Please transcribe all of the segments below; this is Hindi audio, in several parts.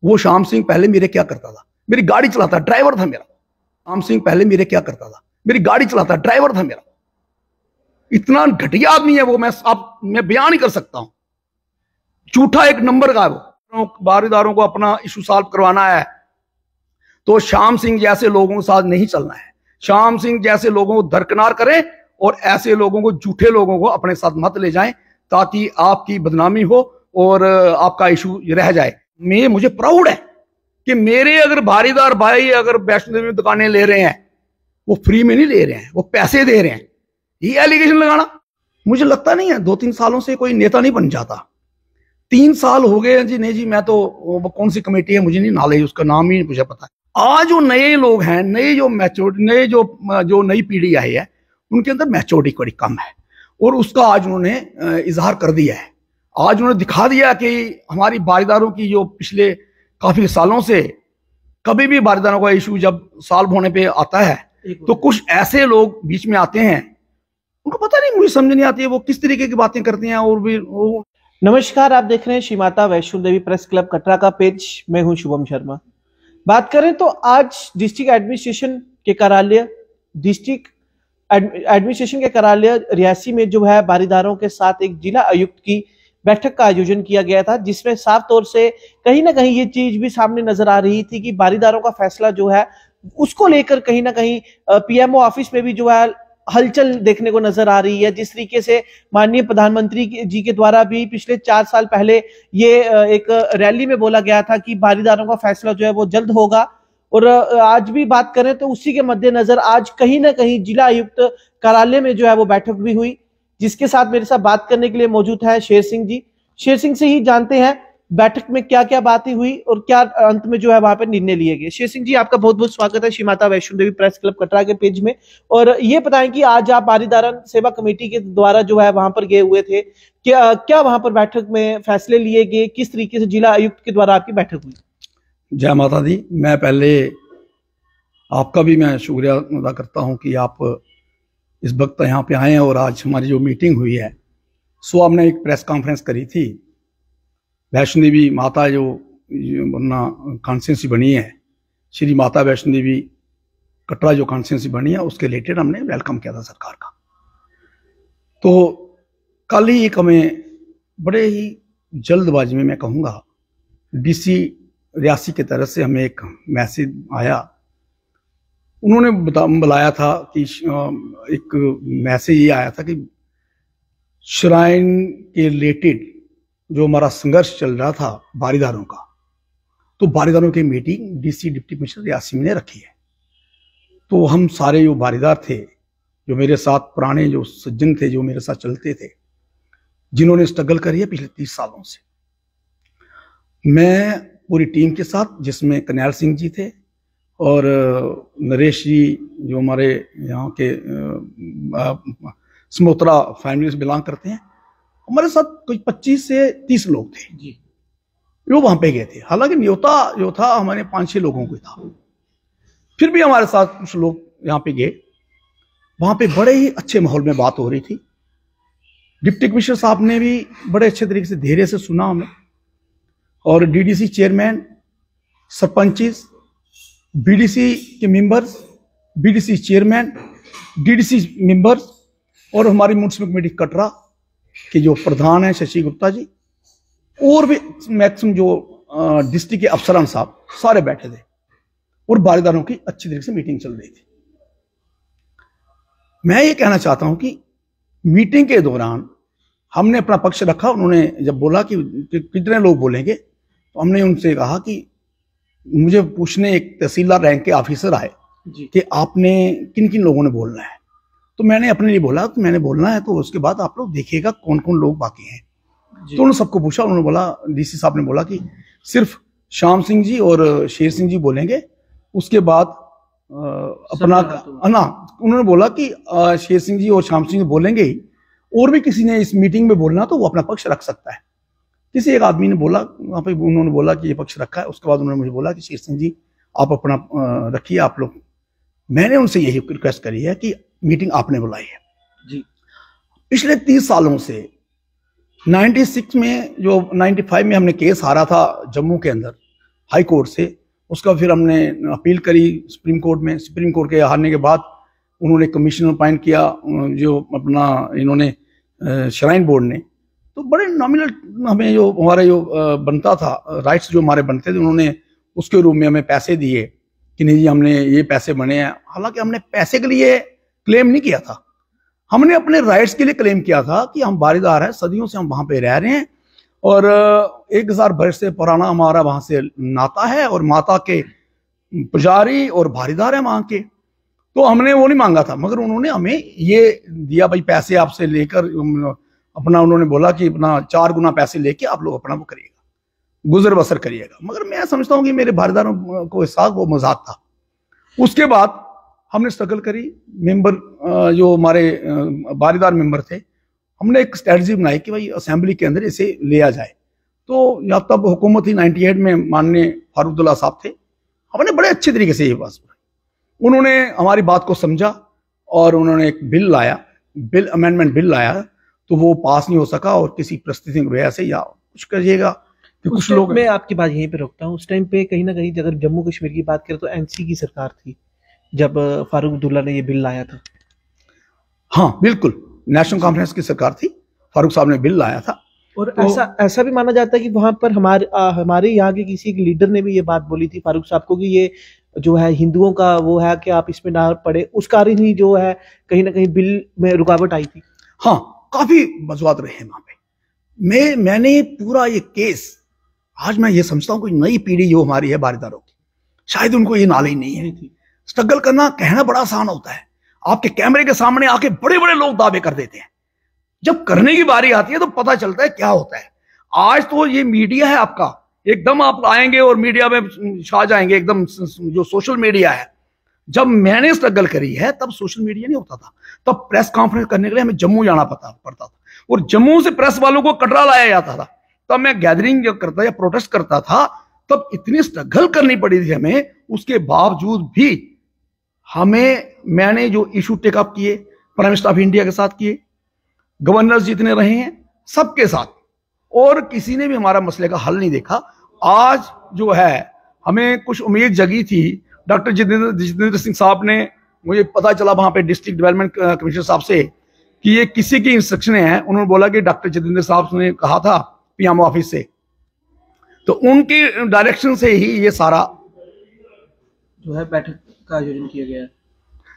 वो श्याम सिंह पहले मेरे क्या करता था, मेरी गाड़ी चलाता, ड्राइवर था मेरा। श्याम सिंह पहले मेरे क्या करता था, मेरी गाड़ी चलाता, ड्राइवर था मेरा। इतना घटिया आदमी है वो, मैं बयान नहीं कर सकता हूं। झूठा एक नंबर का वो। बारीदारों को अपना इशू सॉल्व करवाना है तो श्याम सिंह जैसे लोगों के साथ नहीं चलना है। श्याम सिंह जैसे लोगों को दरकिनार करें और ऐसे लोगों को, झूठे लोगों को अपने साथ मत ले जाएं ताकि आपकी बदनामी हो और आपका इशू रह जाए। मुझे प्राउड है कि मेरे अगर भारीदार भाई अगर वैष्णो देवी में दुकानें ले रहे हैं, वो फ्री में नहीं ले रहे हैं, वो पैसे दे रहे हैं। ये एलिगेशन लगाना मुझे लगता नहीं है 2-3 सालों से कोई नेता नहीं बन जाता। 3 साल हो गए जी, नहीं जी मैं तो कौन सी कमेटी है मुझे नहीं नॉलेज, उसका नाम ही मुझे पता है। आज जो नए लोग हैं, नए जो मैच्योरिटी, नए जो नई पीढ़ी आई है, उनके अंदर मैच्योरिटी बड़ी कम है और उसका आज उन्होंने इजहार कर दिया है। आज उन्होंने दिखा दिया कि हमारी बारीदारों की जो पिछले काफी सालों से कभी भी बारीदारों का इशू जब सॉल्व होने पे आता है तो कुछ ऐसे लोग बीच में आते हैं, उनको पता नहीं, मुझे समझ नहीं आती है वो किस तरीके की बातें करते हैं। और भी नमस्कार, आप देख रहे हैं श्री माता वैष्णो देवी प्रेस क्लब कटरा का पेज। मैं हूं शुभम शर्मा। बात करें तो आज डिस्ट्रिक्ट एडमिनिस्ट्रेशन के कार्यालय रियासी में जो है बारीदारों के साथ एक जिला आयुक्त की बैठक का आयोजन किया गया था, जिसमें साफ तौर से कहीं ना कहीं ये चीज भी सामने नजर आ रही थी कि बारीदारों का फैसला जो है उसको लेकर कहीं ना कहीं पीएमओ ऑफिस में भी जो है हलचल देखने को नजर आ रही है। जिस तरीके से माननीय प्रधानमंत्री जी के द्वारा भी पिछले 4 साल पहले ये एक रैली में बोला गया था कि बारीदारों का फैसला जो है वो जल्द होगा, और आज भी बात करें तो उसी के मद्देनजर आज कहीं ना कहीं जिला आयुक्त कार्यालय में जो है वो बैठक भी हुई, जिसके साथ मेरे साथ बात करने के लिए मौजूद है शेर सिंह जी। शेर सिंह से ही जानते हैं बैठक में क्या क्या बातें हुई और क्या अंत में जो है वहां पर निर्णय लिए गए। शेर सिंह जी, आपका बहुत बहुत स्वागत है श्री माता वैष्णो देवी प्रेस क्लब कटरा के पेज में। और ये बताएं कि आज आप बारीदारन सेवा कमेटी के द्वारा जो है वहां पर गए हुए थे, क्या वहां पर बैठक में फैसले लिए गए, किस तरीके से जिला आयुक्त के द्वारा आपकी बैठक हुई? जय माता दी। मैं पहले आपका भी मैं शुक्रिया अदा करता हूं कि आप इस वक्त यहाँ पे आए हैं और आज हमारी जो मीटिंग हुई है सो हमने एक प्रेस कॉन्फ्रेंस करी थी। वैष्णो देवी माता जो अपना कॉन्स्टिट्यूंसी बनी है, श्री माता वैष्णो देवी कटरा जो कॉन्स्टिट्यूंसी बनी है, उसके रिलेटेड हमने वेलकम किया था सरकार का। तो कल ही एक हमें बड़े ही जल्दबाजी में मैं कहूँगा डीसी रियासी की तरफ से हमें एक मैसेज आया। उन्होंने बुलाया था कि एक मैसेज ये आया था कि श्राइन के रिलेटेड जो हमारा संघर्ष चल रहा था बारीदारों का, तो बारीदारों की meeting DC deputy commissioner Reasi में ने रखी है। तो हम सारे जो बारीदार थे, जो मेरे साथ पुराने जो सज्जन थे, जो मेरे साथ चलते थे, जिन्होंने स्ट्रगल करी है पिछले 30 सालों से, मैं पूरी टीम के साथ, जिसमें कन्याल सिंह जी थे और नरेश जी जो हमारे यहाँ के समोत्रा फैमिली से बिलोंग करते हैं, हमारे साथ कोई 25 से 30 लोग थे जी, वो वहां पे गए थे। हालांकि न्योता जो था हमारे 5-6 लोगों को था, फिर भी हमारे साथ कुछ लोग यहाँ पे गए। वहां पे बड़े ही अच्छे माहौल में बात हो रही थी। डिप्टी कमिश्नर साहब ने भी बड़े अच्छे तरीके से धैर्य से सुना हमें, और डीडीसी चेयरमैन, सरपंचिस, बीडीसी के members, BDC chairman, DDC members और हमारी म्युनिसिपल कमेटी कटरा के जो प्रधान है शशि गुप्ता जी, और भी मैक्सिमम जो डिस्ट्रिक्ट के अफसरान साहब सारे बैठे थे और बारीदारों की अच्छी तरीके से मीटिंग चल रही थी। मैं ये कहना चाहता हूं कि मीटिंग के दौरान हमने अपना पक्ष रखा। उन्होंने जब बोला कि कितने लोग बोलेंगे, तो हमने उनसे कहा कि मुझे पूछने एक तहसीलदार रैंक के ऑफिसर आए कि आपने किन किन लोगों ने बोलना है। तो मैंने अपने लिए बोला, तो मैंने बोलना है, तो उसके बाद आप लोग देखिएगा कौन कौन लोग बाकी हैं। तो उन्होंने सबको पूछा। उन्होंने बोला, डीसी साहब ने बोला कि सिर्फ श्याम सिंह जी और शेर सिंह जी बोलेंगे। उसके बाद अपना ना उन्होंने बोला कि शेर सिंह जी और श्याम सिंह जी बोलेंगे ही, और भी किसी ने इस मीटिंग में बोलना तो वो अपना पक्ष रख सकता है। किसी एक आदमी ने बोला वहां पे, उन्होंने बोला कि ये पक्ष रखा है। उसके बाद उन्होंने मुझे बोला कि शेर सिंह जी आप अपना रखिए, आप लोग। मैंने उनसे यही रिक्वेस्ट करी है कि मीटिंग आपने बुलाई है जी। पिछले 30 सालों से 96 में जो 95 में हमने केस हारा था जम्मू के अंदर, हाई कोर्ट से। उसका फिर हमने अपील करी सुप्रीम कोर्ट में। सुप्रीम कोर्ट के हारने के बाद उन्होंने कमिश्नर अपॉइंट किया, जो अपना इन्होंने श्राइन बोर्ड ने। तो बड़े नॉमिनल हमें जो हमारा जो बनता था, राइट्स जो हमारे बनते थे, उन्होंने उसके रूप में हमें पैसे दिए कि नहीं जी हमने ये पैसे बने हैं। हालांकि हमने पैसे के लिए क्लेम नहीं किया था, हमने अपने राइट्स के लिए क्लेम किया था कि हम बारीदार हैं, सदियों से हम वहां पे रह रहे हैं और 1000 वर्ष से पुराना हमारा वहां से नाता है और माता के पुजारी और बारीदार है वहां के। तो हमने वो नहीं मांगा था, मगर उन्होंने हमें ये दिया भाई पैसे आपसे लेकर अपना, उन्होंने बोला कि अपना 4 गुना पैसे लेके आप लोग अपना वो करिएगा, गुजर बसर करिएगा। मगर मैं समझता हूँ कि मेरे बारीदारों को एहसास वो मजाक था। उसके बाद हमने स्ट्रगल करी। मेंबर जो हमारे बारीदार मेंबर थे, हमने एक स्ट्रेटजी बनाई कि भाई असेंबली के अंदर इसे लिया जाए। तो या तब हुकूमत ही 98 में माननीय फारूक अब्दुल्ला साहब थे, हमने बड़े अच्छे तरीके से ये बात सुनी। उन्होंने हमारी बात को समझा और उन्होंने एक बिल लाया, बिल अमेंडमेंट बिल लाया। तो वो पास नहीं हो सका और किसी परिस्थिति की वजह से या कुछ करिएगा कि कुछ लोग। मैं आपकी बात यहीं पे रोकता हूँ। उस टाइम पे कहीं ना कहीं अगर जम्मू कश्मीर की बात करें तो एनसी की सरकार थी जब फारूक अब्दुल्ला ने ये बिल लाया था। हाँ बिल्कुल, नेशनल कॉन्फ्रेंस की सरकार थी, फारूक साहब ने बिल लाया था। और तो ऐसा भी माना जाता है कि वहां पर हमारे यहाँ के किसी लीडर ने भी ये बात बोली थी फारूक साहब को कि ये जो है हिंदुओं का वो है कि आप इसमें ना पड़े, उस कारण ही जो है कहीं ना कहीं बिल में रुकावट आई थी। हाँ, काफी मजवाद रहे वहां पे। मैंने पूरा ये केस, आज मैं ये समझता हूँ कोई नई पीढ़ी जो हमारी है बारीदारों की, शायद उनको ये नॉलेज नहीं है। स्ट्रगल करना कहना बड़ा आसान होता है, आपके कैमरे के सामने आके बड़े बड़े लोग दावे कर देते हैं, जब करने की बारी आती है तो पता चलता है क्या होता है। आज तो ये मीडिया है आपका, एकदम आप आएंगे और मीडिया में छा जाएंगे, एकदम जो सोशल मीडिया है। जब मैंने स्ट्रगल करी है तब सोशल मीडिया नहीं होता था, तब प्रेस कॉन्फ्रेंस करने के लिए हमें जम्मू जाना पड़ता था और जम्मू से प्रेस वालों को कटरा लाया जाता था। तब मैं गैदरिंग करता या प्रोटेस्ट करता था, तब इतनी स्ट्रगल करनी पड़ी थी हमें। उसके बावजूद भी मैंने जो इशू टेकअप किए प्राइम मिनिस्टर ऑफ इंडिया के साथ किए, गवर्नर जितने रहे हैं सबके साथ, और किसी ने भी हमारा मसले का हल नहीं देखा। आज जो है हमें कुछ उम्मीद जगी थी, डॉक्टर जितेंद्र सिंह साहब ने, मुझे पता चला वहां पे डिस्ट्रिक्ट डेवलपमेंट कमिश्नर साहब से कि ये किसी की इंस्ट्रक्शन है। उन्होंने बोला कि डॉक्टर जितेंद्र साहब ने कहा था पीएम ऑफिस से, तो उनकी डायरेक्शन से ही ये सारा जो है बैठक का आयोजन किया गया।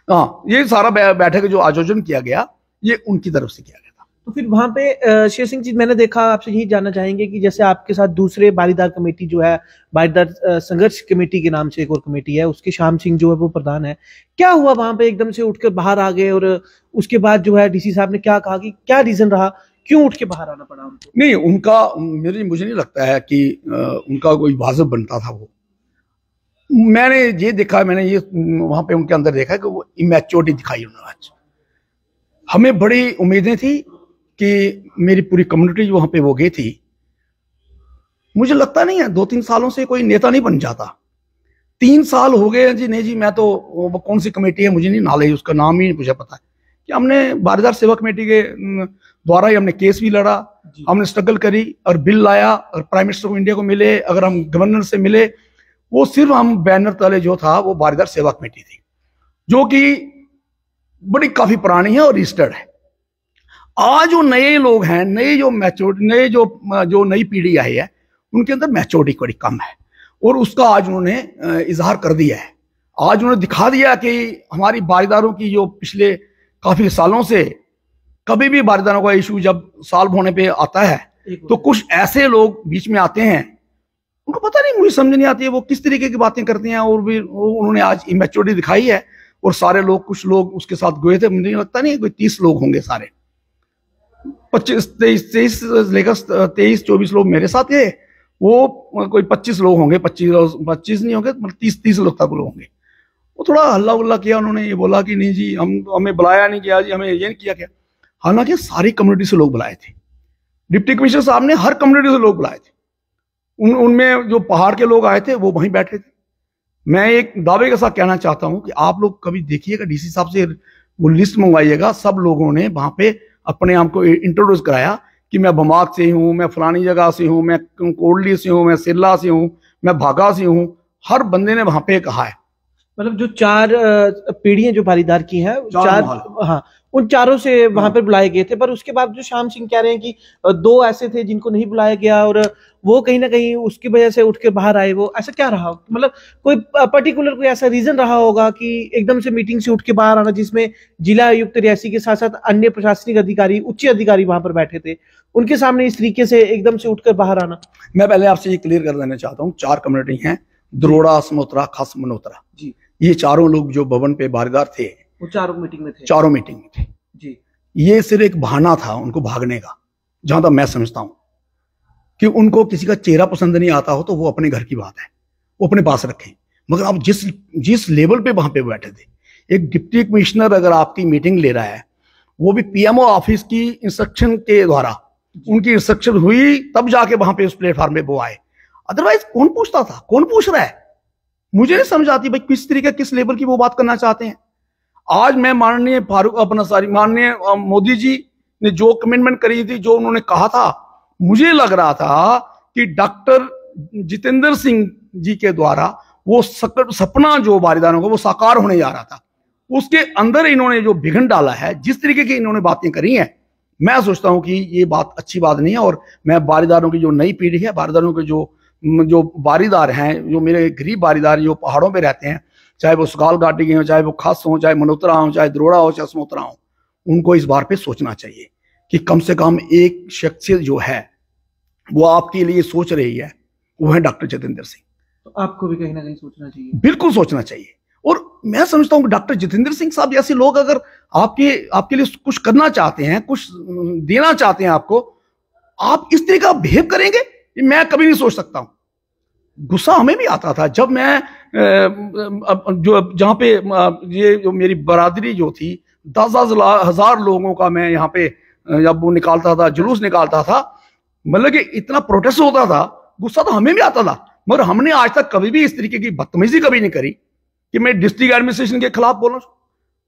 हाँ, ये सारा बैठक जो आयोजन किया गया ये उनकी तरफ से किया गया था। तो फिर वहां पे शेर सिंह जी, मैंने देखा, आपसे यही जानना चाहेंगे कि जैसे आपके साथ दूसरे बारीदार कमेटी जो है, बारीदार संघर्ष कमेटी के नाम से एक और कमेटी है, उसके श्याम सिंह जो है वो प्रधान है, क्या हुआ वहां पे एकदम से उठकर बाहर आ गए? और उसके बाद जो है डीसी साहब ने क्या कहा कि क्या रीजन रहा, क्यों उठ के बाहर आना पड़ा उनको? नहीं, उनका मुझे नहीं लगता है कि उनका कोई वाजिब बनता था। वो मैंने ये देखा, मैंने ये वहां पे उनके अंदर देखा कि वो इमैच्योरिटी दिखाई उन्होंने। आज हमें बड़ी उम्मीदें थी कि मेरी पूरी कम्युनिटी जो वहां पे वो गई थी, मुझे लगता नहीं है 2-3 सालों से कोई नेता नहीं बन जाता। 3 साल हो गए जी, नहीं जी मैं तो, वो कौन सी कमेटी है मुझे नहीं नॉलेज, उसका नाम ही मुझे पता है कि हमने बारीदार सेवा कमेटी के द्वारा ही हमने केस भी लड़ा, हमने स्ट्रगल करी और बिल लाया और प्राइम मिनिस्टर ऑफ इंडिया को मिले, अगर हम गवर्नर से मिले, वो सिर्फ हम बैनर तले जो था वो बारीदार सेवा कमेटी थी, जो कि बड़ी काफी पुरानी है और रजिस्टर्ड है। आज जो नए लोग हैं, नए जो नई पीढ़ी आई है, उनके अंदर मैच्योरिटी बड़ी कम है और उसका आज उन्होंने इजहार कर दिया है। आज उन्होंने दिखा दिया कि हमारी बारीदारों की जो पिछले काफी सालों से, कभी भी बारीदारों का इशू जब सॉल्व होने पे आता है तो कुछ ऐसे लोग बीच में आते हैं, उनको पता नहीं, मुझे समझ नहीं आती है वो किस तरीके की बातें करते हैं। और भी उन्होंने आज इमैच्योरिटी दिखाई है और सारे लोग, कुछ लोग उसके साथ गए थे, मुझे लगता नहीं कोई 30 लोग होंगे, सारे 23-24 लोग मेरे साथ थे, वो कोई 25 लोग होंगे, 25 नहीं होंगे, मतलब 30 लोग तक लोग होंगे। वो थोड़ा हल्ला उल्ला किया, उन्होंने ये बोला कि नहीं जी हमें बुलाया नहीं किया जी, हमें ये नहीं किया क्या। हालांकि सारी कम्युनिटी से लोग बुलाए थे, डिप्टी कमिश्नर साहब ने हर कम्युनिटी से लोग बुलाए थे। उनमें जो पहाड़ के लोग आए थे वो वहीं बैठे थे। मैं एक दावे के साथ कहना चाहता हूं कि आप लोग कभी देखिएगा, डीसी साहब से वो लिस्ट मंगवाइएगा, सब लोगों ने वहां पे अपने आप को इंट्रोड्यूस कराया कि मैं बमाक से हूं, मैं फलानी जगह से हूं, मैं कोडली से हूं, मैं सिरला से हूं, मैं भागा सी हूं, हर बंदे ने वहां पे कहा है। मतलब जो 4 पीढ़ियां जो बारीदार की हैं, चार हाँ, उन चारों से वहां पर बुलाए गए थे, पर उसके बाद जो श्याम सिंह कह रहे हैं कि 2 ऐसे थे जिनको नहीं बुलाया गया और वो कहीं ना कहीं उसकी वजह से उठ के बाहर आए। वो ऐसा क्या रहा, मतलब कोई पर्टिकुलर कोई ऐसा रीजन रहा होगा कि एकदम से मीटिंग से उठ के बाहर आना, जिसमें जिला आयुक्त रियासी के साथ साथ अन्य प्रशासनिक अधिकारी, उच्च अधिकारी वहां पर बैठे थे, उनके सामने इस तरीके से एकदम से उठकर बाहर आना? मैं पहले आपसे ये क्लियर कर देना चाहता हूँ, 4 कम्युनिटी हैं, द्रोड़ा, समोत्रा, खास मनोत्रा जी। ये चारों लोग जो भवन पे बारीदार थे, वो चारों मीटिंग में थे। चारों मीटिंग में थे जी। ये सिर्फ एक बहाना था उनको भागने का, जहां तक मैं समझता हूं कि उनको किसी का चेहरा पसंद नहीं आता हो तो वो अपने घर की बात है, वो अपने पास रखें। मगर आप जिस लेवल पे वहां पे बैठे थे, एक डिप्टी कमिश्नर अगर आपकी मीटिंग ले रहा है, वो भी पीएमओ ऑफिस की इंस्ट्रक्शन के द्वारा, उनकी इंस्ट्रक्शन हुई तब जाके वहां पे उस प्लेटफॉर्म पे वो आए, अदरवाइज कौन पूछता था, कौन पूछ रहा है? मुझे नहीं समझ आती भाई किस तरीके, किस लेवल की वो बात करना चाहते हैं। आज मैं माननीय माननीय मोदी जी ने जो कमिटमेंट करी थी, जो उन्होंने कहा था, मुझे लग रहा था कि डॉक्टर जितेंद्र सिंह जी के द्वारा वो सपना जो बारीदारों का वो साकार होने जा रहा था, उसके अंदर इन्होंने जो विघन डाला है, जिस तरीके की इन्होंने बातें करी हैं, मैं सोचता हूं कि ये बात अच्छी बात नहीं है। और मैं बारीदारों की जो नई पीढ़ी है, बारीदारों के जो बारीदार हैं, जो मेरे गरीब बारीदार जो पहाड़ों पे रहते हैं, चाहे वो सुगाल घाटी के हो, चाहे वो खास हो, चाहे मनोत्रा हो, चाहे द्रोड़ा हो, चाहे समोत्रा हो, उनको इस बार पे सोचना चाहिए कि कम से कम एक शख्सियत जो है वो आपके लिए सोच रही है, वो है डॉक्टर जितेंद्र सिंह। तो आपको भी कहीं ना कहीं सोचना चाहिए। बिल्कुल सोचना चाहिए। और मैं समझता हूं कि डॉक्टर जितेंद्र सिंह साहब जैसे लोग अगर आपके लिए कुछ करना चाहते हैं, कुछ देना चाहते हैं आपको, आप इस तरह का बिहेव करेंगे, मैं कभी नहीं सोच सकता हूं। गुस्सा हमें भी आता था जब मैं जो जहां पे ये जो मेरी बरादरी जो थी, 10,000 हजार लोगों का मैं यहाँ पे जब वो निकालता था, जुलूस निकालता था, मतलब कि इतना प्रोटेस्ट होता था, गुस्सा तो हमें भी आता था। मगर हमने आज तक कभी भी इस तरीके की बदतमीजी कभी नहीं करी कि मैं डिस्ट्रिक्ट एडमिनिस्ट्रेशन के खिलाफ बोलना,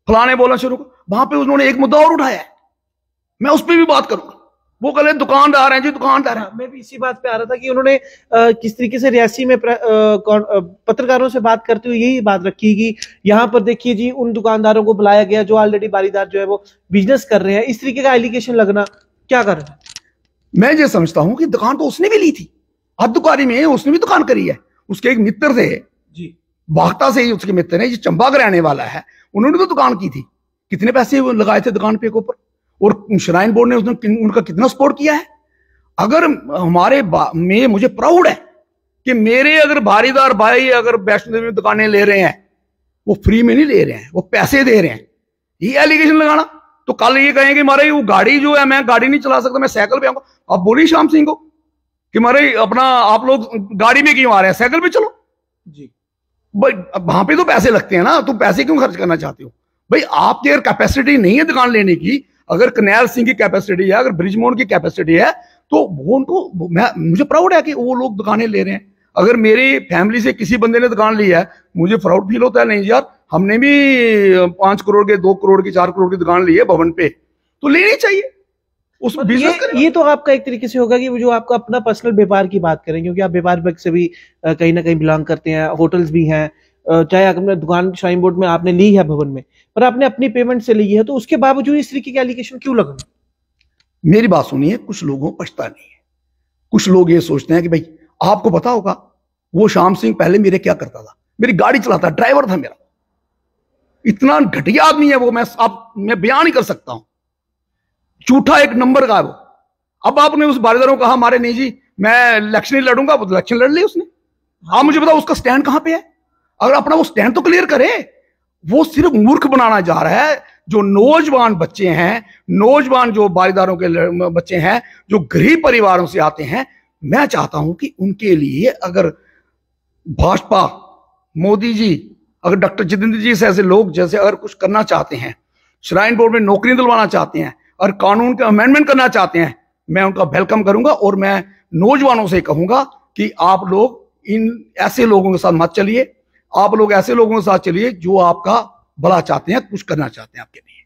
फलाने बोलना शुरू कर। वहां पे उन्होंने एक मुद्दा और उठाया है, मैं उस पर भी बात करूंगा। वो कह रहे दुकानदार हैं जी, दुकानदार हैं। मैं भी इसी बात पे आ रहा था कि उन्होंने किस तरीके से रियासी में पत्रकारों से बात करते हुए यही बात रखी कि यहाँ पर देखिए जी, उन दुकानदारों को बुलाया गया जो ऑलरेडी बारीदार जो है वो बिजनेस कर रहे हैं। इस तरीके का एलिगेशन लगना क्या कर रहे हैं? मैं ये समझता हूं कि दुकान तो उसने भी ली थी, हद्दुकारी में उसने भी दुकान करी है। उसके एक मित्र थे जी, बागता से ही उसके मित्र है, जो चंबा का रहने वाला है, उन्होंने तो दुकान की थी। कितने पैसे लगाए थे दुकान पे के ऊपर, और श्राइन बोर्ड ने उनका कितना सपोर्ट किया है। अगर हमारे में मुझे प्राउड है कि मेरे अगर बारीदार भाई अगर वैष्णो देवी में दुकानें ले रहे हैं, वो फ्री में नहीं ले रहे हैं, वो पैसे दे रहे हैं। ये एलिगेशन लगाना, तो कल ये कहेंगे मारे वो गाड़ी जो है, मैं गाड़ी नहीं चला सकता, मैं साइकिल पे आऊंगा। आप बोलिए श्याम सिंह को कि मारे अपना आप लोग गाड़ी में क्यों आ रहे हैं, साइकिल पे चलो जी। भाई वहां पे तो पैसे लगते हैं ना, तुम पैसे क्यों खर्च करना चाहते हो? भाई आपकी अगर कैपेसिटी नहीं है दुकान लेने की, अगर कन्हैया सिंह की कैपेसिटी है, अगर ब्रिजमोहन की कैपेसिटी है, तो वो उनको मुझे प्राउड है कि वो लोग दुकानें ले रहे हैं। अगर मेरी फैमिली से किसी बंदे ने दुकान ली है, मुझे प्राउड फील होता है, नहीं यार हमने भी 5 करोड़ के, 2 करोड़ की, 4 करोड़ की दुकान ली है भवन पे, तो लेनी चाहिए उस बिजनेस। ये तो आपका एक तरीके से होगा कि वो जो आपका अपना पर्सनल व्यापार की बात करें, क्योंकि आप व्यापार वर्ग से भी कहीं ना कहीं बिलोंग करते हैं, होटल्स भी हैं, चाहे आपने दुकान श्राइन बोर्ड में आपने ली है भवन में, पर आपने अपनी पेमेंट से ली है, तो उसके बावजूद इस तरीके के एलिगेशन क्यों लगना? मेरी बात सुनिए, कुछ लोगों को पछता नहीं है। कुछ लोग ये सोचते हैं कि भाई आपको पता होगा वो श्याम सिंह पहले मेरे क्या करता था, मेरी गाड़ी चलाता, ड्राइवर था मेरा। इतना घटिया आदमी है वो, मैं बयान नहीं कर सकता हूं। झूठा एक नंबर का है वो। अब आपने उस बारीदारों कहा हमारे नहीं जी मैं इलेक्शन नहीं लड़ूंगा, वो इलेक्शन लड़ ली उसने। आप मुझे बताओ उसका स्टैंड कहां पे है? अगर अपना वो स्टैंड तो क्लियर करे। वो सिर्फ मूर्ख बनाना जा रहा है। जो नौजवान बच्चे हैं, नौजवान जो बारीदारों के बच्चे हैं, जो गरीब परिवारों से आते हैं, मैं चाहता हूं कि उनके लिए अगर भाजपा, मोदी जी, अगर डॉक्टर जितेंद्र जी से ऐसे लोग जैसे अगर कुछ करना चाहते हैं, श्राइन बोर्ड में नौकरी दिलवाना चाहते हैं और कानून का अमेंडमेंट करना चाहते हैं, मैं उनका वेलकम करूंगा। और मैं नौजवानों से कहूंगा कि आप लोग इन ऐसे लोगों के साथ मत चलिए। आप लोग ऐसे लोगों के साथ चलिए जो आपका भला चाहते हैं, कुछ करना चाहते हैं आपके लिए।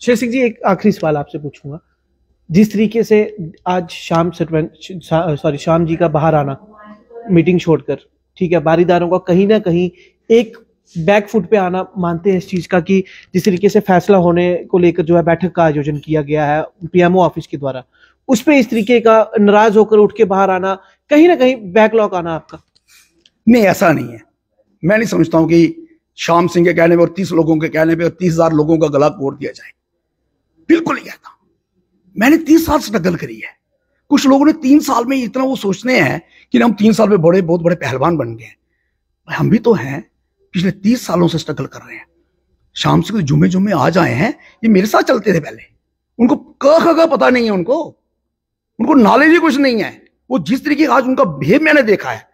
शेर सिंह जी, एक आखिरी सवाल आपसे पूछूंगा। जिस तरीके से आज श्याम जी का बाहर आना मीटिंग छोड़कर, ठीक है, बारीदारों का कहीं ना कहीं एक बैक फुट पे आना मानते हैं इस चीज का कि जिस तरीके से फैसला होने को लेकर जो है बैठक का आयोजन किया गया है पीएमओ ऑफिस के द्वारा, उस पे इस तरीके का नाराज होकर उठ के बाहर आना, कहीं ना कहीं बैकलॉग आना आपका? नहीं, ऐसा नहीं है। मैं नहीं समझता हूं कि श्याम सिंह के कहने पे और 30 लोगों के कहने पे और 30,000 लोगों का गला वोट दिया जाए। बिल्कुल नहीं कहता। मैंने 30 साल स्ट्रगल करी है। कुछ लोगों ने 3 साल में इतना वो सोचते हैं कि हम 3 साल में बहुत बड़े पहलवान बन गए। हम भी तो हैं, पिछले 30 सालों से स्ट्रगल कर रहे हैं। शाम से जुम्मे जुम्मे आज आए हैं, ये मेरे साथ चलते थे पहले। उनको क पता नहीं है, उनको नॉलेज ही कुछ नहीं है। वो जिस तरीके आज उनका बिहेव मैंने देखा है,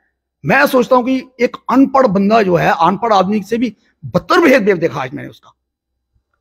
मैं सोचता हूं कि एक अनपढ़ बंदा जो है, अनपढ़ आदमी से भी बदतर बिहेव देखा आज मैंने उसका।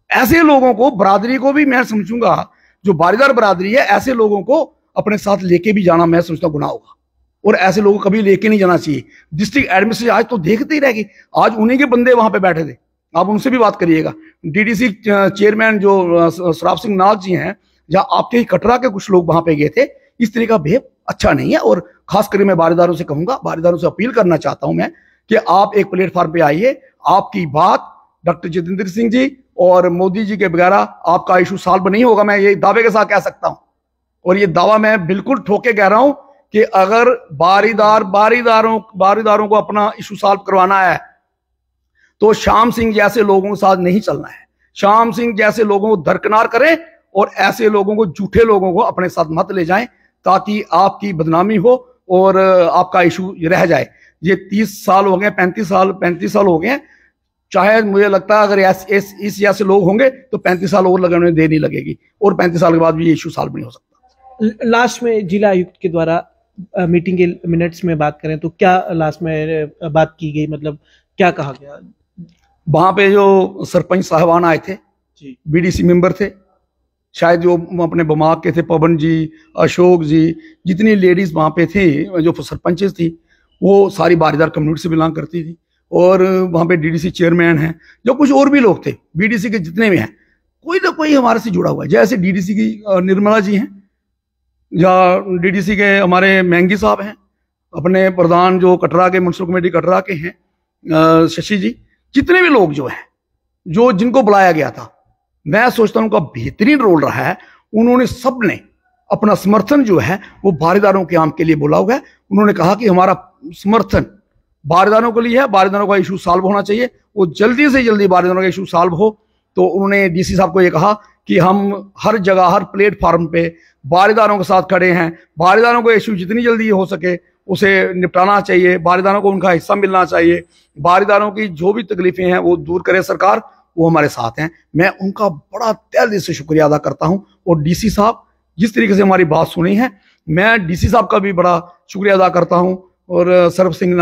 ऐसे लोगों को, बरादरी को भी मैं समझूंगा, जो बारीदार बरादरी है, ऐसे लोगों को अपने साथ लेके भी जाना मैं समझता हूं गुनाह होगा, और ऐसे लोगों को कभी लेके नहीं जाना चाहिए। डिस्ट्रिक्ट एडमिनिस्ट्रेशन आज तो देखते ही रहेगी, आज उन्हीं के बंदे वहां पे बैठे थे, आप उनसे भी बात करिएगा। डीडीसी चेयरमैन जो सराफ सिंह नाग जी हैं, या आपके ही कटरा के कुछ लोग वहां पे गए थे। इस तरह का बिहेव अच्छा नहीं है, और खासकर मैं बारीदारों से कहूंगा, बारीदारों से अपील करना चाहता हूं मैं कि आप एक प्लेटफॉर्म पे आइए, आपकी बात डॉक्टर जितेंद्र सिंह जी और मोदी जी के बगैर आपका इशू सॉल्व नहीं होगा। मैं ये दावे के साथ कह सकता हूं, और ये दावा मैं बिल्कुल ठोके कह रहा हूं कि अगर बारीदारों को अपना इशू सॉल्व करवाना है तो श्याम सिंह जैसे लोगों के साथ नहीं चलना है। श्याम सिंह जैसे लोगों को दरकिनार करें, और ऐसे लोगों को, झूठे लोगों को अपने साथ मत ले जाएं, ताकि आपकी बदनामी हो और आपका इशू रह जाए। ये 30 साल हो गए, 35 साल हो गए। चाहे मुझे लगता है अगर इस जैसे लोग होंगे तो 35 साल और लगाने में देर नहीं लगेगी, और 35 साल के बाद भी ये इशू सॉल्व नहीं हो सकता। लास्ट में जिला आयुक्त के द्वारा मीटिंग के मिनट्स में बात करें तो क्या लास्ट में बात की गई, मतलब क्या कहा गया? वहां पे जो सरपंच साहबान आए थे, बीडीसी मेंबर थे, शायद जो अपने बमाक के थे, पवन जी, अशोक जी, जितनी लेडीज वहां पे थी, जो सरपंचेस थी, वो सारी बारीदार कम्युनिटी से बिलोंग करती थी। और वहां पे डीडीसी चेयरमैन हैं, जो कुछ और भी लोग थे बीडीसी के जितने भी हैं, कोई ना कोई हमारे से जुड़ा हुआ है। जैसे डीडीसी की निर्मला जी हैं, या डीडीसी के हमारे महंगी साहब हैं, अपने प्रधान जो कटरा के म्युनिसिपल कमेटी कटरा के हैं शशि जी, जितने भी लोग जो हैं, जो जिनको बुलाया गया था, मैं सोचता हूं उनका बेहतरीन रोल रहा है। उन्होंने सब ने अपना समर्थन जो है वो बारीदारों के आम के लिए बोला हुआ है। उन्होंने कहा कि हमारा समर्थन बारीदारों के लिए है, बारीदारों का इशू सॉल्व होना चाहिए, वो जल्दी से जल्दी बारीदारों का इशू सॉल्व हो। तो उन्होंने डीसी साहब को ये कहा कि हम हर जगह, हर प्लेटफॉर्म पे बारीदारों के साथ खड़े हैं, बारीदारों को इशू जितनी जल्दी हो सके उसे निपटाना चाहिए, बारीदारों को उनका हिस्सा मिलना चाहिए, बारीदारों की जो भी तकलीफें हैं वो दूर करे सरकार, वो हमारे साथ हैं। मैं उनका बड़ा तहे दिल से शुक्रिया अदा करता हूं। और डीसी साहब जिस तरीके से हमारी बात सुनी है, मैं डीसी साहब का भी बड़ा शुक्रिया अदा करता हूं, और सराफ सिंह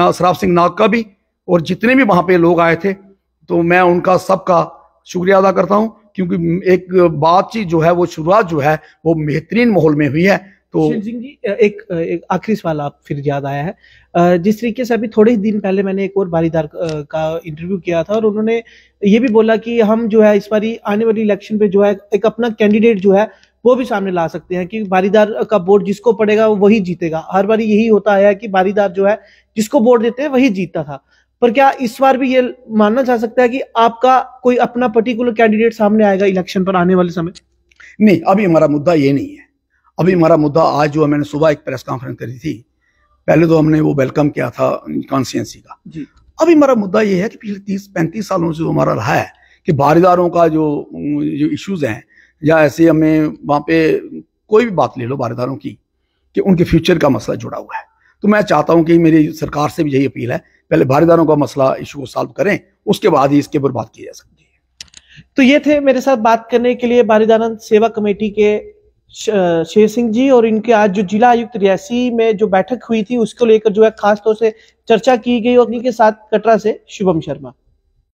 नाग का भी, और जितने भी वहां पे लोग आए थे, तो मैं उनका सबका शुक्रिया अदा करता हूं, क्योंकि एक बातचीत जो है, वो शुरुआत जो है वो बेहतरीन माहौल में हुई है। तो सिंह जी, एक आखिरी सवाल आप फिर याद आया है। जिस तरीके से अभी थोड़े ही दिन पहले मैंने एक और बारीदार का इंटरव्यू किया था, और उन्होंने ये भी बोला कि हम जो है इस बारी आने वाली इलेक्शन पे जो है एक अपना कैंडिडेट जो है वो भी सामने ला सकते हैं, कि बारीदार का वोट जिसको पड़ेगा वही जीतेगा। हर बार यही होता आया है कि बारीदार जो है जिसको वोट देते हैं वही जीतता था, पर क्या इस बार भी ये मानना जा सकता है कि आपका कोई अपना पर्टिकुलर कैंडिडेट सामने आएगा इलेक्शन पर आने वाले समय? नहीं, अभी हमारा मुद्दा ये नहीं है। अभी हमारा मुद्दा, आज जो मैंने सुबह एक प्रेस कॉन्फ्रेंस करी थी, पहले तो हमने वो वेलकम किया था कॉन्स्टिट्यूंसी का जी। अभी हमारा मुद्दा ये है कि पिछले 30-35 सालों से जो हमारा रहा है कि बारीदारों का जो इश्यूज हैं, या ऐसे हमें वहाँ पे कोई भी बात ले लो बारीदारों की, कि उनके फ्यूचर का मसला जुड़ा हुआ है। तो मैं चाहता हूँ कि मेरी सरकार से भी यही अपील है, पहले बारीदारों का मसला इशू को सॉल्व करें, उसके बाद ही इसके ऊपर बात की जा सकती है। तो ये थे मेरे साथ बात करने के लिए बारीदार सेवा कमेटी के शेर सिंह जी, और इनके आज जो जिला आयुक्त रियासी में जो बैठक हुई थी उसको लेकर जो है खास तौर से चर्चा की गई, और इनके साथ कटरा से शुभम शर्मा।